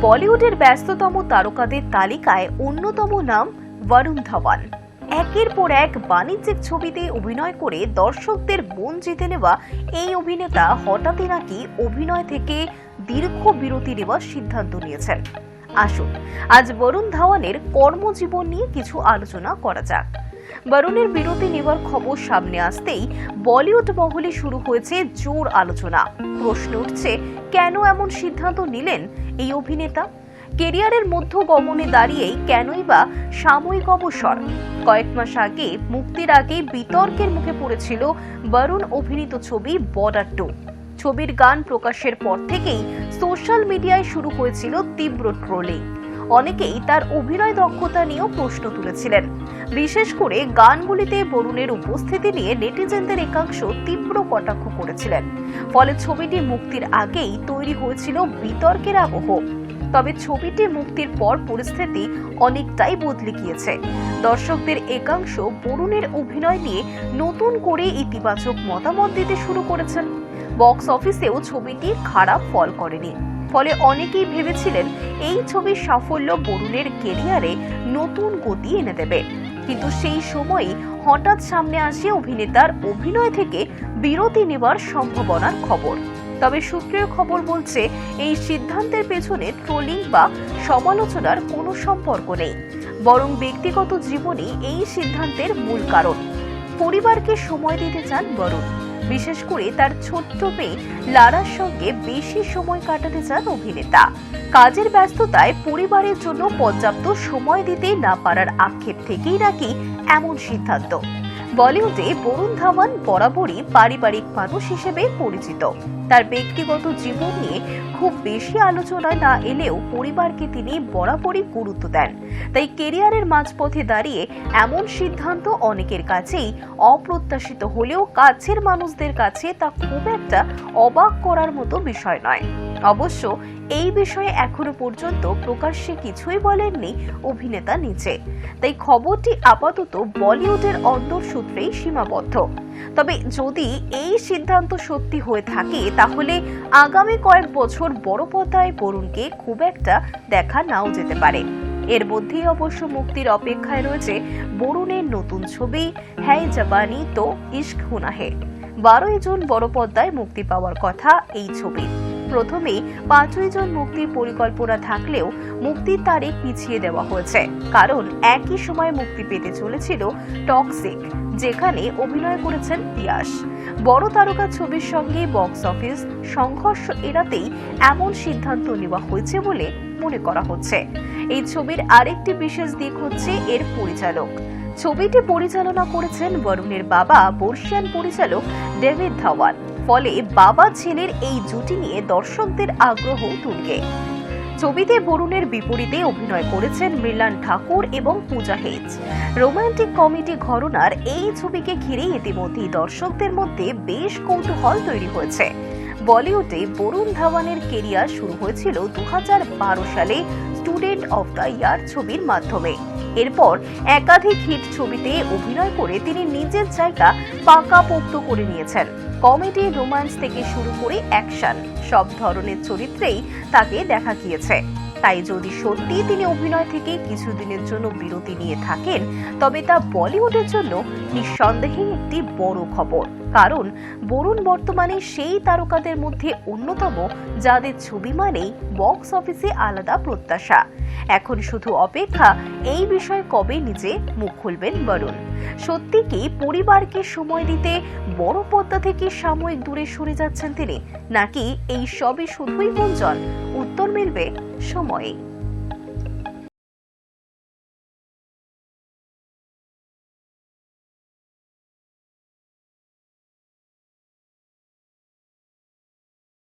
বলিউডের ব্যস্ততম তারকাদের তালিকায় অন্যতম নাম বরুণ ধাওয়ান। একের পর এক বাণিজ্যিক ছবিতে অভিনয় করে দর্শকদের মন জিতে নেওয়া এই অভিনেতা হঠাৎই নাকি অভিনয় থেকে দীর্ঘ বিরতি নেওয়ার সিদ্ধান্ত নিয়েছেন। আসুন আজ বরুণ ধাওয়ানের কর্মজীবন নিয়ে কিছু আলোচনা করা যাক। বরুণের বিরতি নেওয়ার খবর সামনে আসতেই বলিউড মহলে শুরু হয়েছে জোর আলোচনা। প্রশ্ন উঠছে, কেন এমন সিদ্ধান্ত নিলেন এই অভিনেতা? কেরিয়ারের মধ্যগমনে দাঁড়িয়েই কেনই বা সাময়িক অবসর? কয়েক মাস আগে মুক্তির আগেই বিতর্কের মুখে পড়েছিল বরুণ অভিনীত ছবি বর্ডার 2। ছবির গান প্রকাশের পর থেকেই সোশ্যাল মিডিয়ায় শুরু হয়েছিল তীব্র ট্রোলিং। অনেকেই তার অভিনয় দক্ষতা নিয়েও প্রশ্ন তুলেছিলেন। বিশেষ করে গানগুলিতে বরুণের উপস্থিতি নিয়ে নেটিজেনদের একাংশ তীব্র কটাক্ষ করেছিলেন। ফলে ছবিটি মুক্তির আগেই তৈরি হয়েছিল বিতর্কের আবহ। তবে ছবিটি মুক্তির পর পরিস্থিতি অনেকটাই বদলে গিয়েছে। দর্শকদের একাংশ বরুণের অভিনয় নিয়ে নতুন করে ইতিবাচক মতামত দিতে শুরু করেছেন। বক্স অফিসেও ছবিটি খারাপ ফল করেনি। ফলে অনেকেই ভেবেছিলেন এই ছবির সাফল্য বরুণের কেরিয়ারে নতুন গতি এনে দেবে। কিন্তু সেই সময়ই হঠাৎ সামনে আসে অভিনেতার অভিনয় থেকে বিরতি নেওয়ার সম্ভাবনার খবর। তবে সূত্রের খবর বলছে, এই সিদ্ধান্তের পেছনে ট্রোলিং বা সমালোচনার কোনো সম্পর্ক নেই, বরং ব্যক্তিগত জীবনই এই সিদ্ধান্তের মূল কারণ। পরিবারকে সময় দিতে চান বরুণ। বিশেষ করে তার ছোট্ট মেয়ে লারার সঙ্গে বেশি সময় কাটাতে চান অভিনেতা। কাজের ব্যস্ততায় পরিবারের জন্য পর্যাপ্ত সময় দিতে না পারার আক্ষেপ থেকেই নাকি এমন সিদ্ধান্ত। বলিউডে বরুণ ধাওয়ান বরাবরই পারিবারিক মানুষ হিসেবে পরিচিত। তার ব্যক্তিগত জীবন নিয়ে খুব বেশি আলোচনায় না এলেও পরিবারকে তিনি বরাবরই গুরুত্ব দেন। তাই কেরিয়ারের মাঝপথে দাঁড়িয়ে এমন সিদ্ধান্ত অনেকের কাছেই অপ্রত্যাশিত হলেও কাছের মানুষদের কাছে তা খুব একটা অবাক করার মতো বিষয় নয়। অবশ্য এই বিষয়ে এখনো পর্যন্ত প্রকাশ্যে কিছুই বলেননি অভিনেতা নিজে। তাই খবরটি আপাতত বলিউডের অন্তঃসূত্রেই সীমাবদ্ধ। তবে যদি এই সিদ্ধান্ত সত্যি হয়ে থাকে, তাহলে আগামী কয়েক বছর বড় পর্দায় বরুণকে খুব একটা দেখা নাও যেতে পারে। এর মধ্যেই অবশ্য মুক্তির অপেক্ষায় রয়েছে বরুণের নতুন ছবি হ্যায় জবানি তো ইশক হোনা হে। 12ই জুন বড় পর্দায় মুক্তি পাওয়ার কথা এই ছবি। প্রথমে 5ই জুন মুক্তির পরিকল্পনা থাকলেও মুক্তির তারিখ পিছিয়ে দেওয়া হয়েছে, কারণ একই সময় মুক্তি পেতে চলেছিল টক্সিক, যেখানে অভিনয় করেছেন ইয়াশ। বড় তারকা ছবির সঙ্গে বক্স অফিস সংঘর্ষ এড়াতেই এমন সিদ্ধান্ত নেওয়া হয়েছে বলে মনে করা হচ্ছে। এই ছবির আরেকটি বিশেষ দিক হচ্ছে এর পরিচালক। ছবিটি পরিচালনা করেছেন বরুণের বাবা বর্ষিয়ান পরিচালক ডেভিড ধাওয়ান। ফলে বাবা ছেলের এই জুটি নিয়ে দর্শকদের আগ্রহ তুঙ্গে। ছবিতে বরুণের বিপরীতে অভিনয় করেছেন মৃণাল ঠাকুর এবং পূজা হেজ। রোমান্টিক কমেডি ঘরানার এই ছবিকে ঘিরে ইতিমধ্যেই দর্শকদের মধ্যে বেশ কৌতূহল তৈরি হয়েছে। বলিউডে বরুণ ধাওয়ানের কেরিয়ার শুরু হয়েছিল 2012 সালে স্টুডেন্ট অফ দ্য ইয়ার ছবির মাধ্যমে। এরপর একাধিক হিট ছবিতে অভিনয় করে তিনি নিজের জায়গা পাকাপোক্ত করে নিয়েছেন। কমেডি, রোম্যান্স থেকে শুরু করে অ্যাকশন সব ধরনের চরিত্রেই তাকে দেখা গিয়েছে। তাই যদি সত্যি তিনি অভিনয় থেকে কিছুদিনের জন্য বিরতি নিয়ে থাকেন, তবে তা বলিউডের জন্য নিঃসন্দেহে একটি বড় খবর। কারণ বরুণ বর্তমানে সেই তারকাদের মধ্যে অন্যতম যাদের ছবি মানেই বক্স অফিসে আলাদা প্রত্যাশা। এখন শুধু অপেক্ষা এই বিষয়ে কবে নিজে মুখ খুলবেন বরুণ। সত্যি কি পরিবারকে সময় দিতে বড় পর্দা থেকে সাময়িক দূরে সরে যাচ্ছেন তিনি, নাকি এই সবই শুধুই গুঞ্জন? উত্তর মিলবে সময়ে।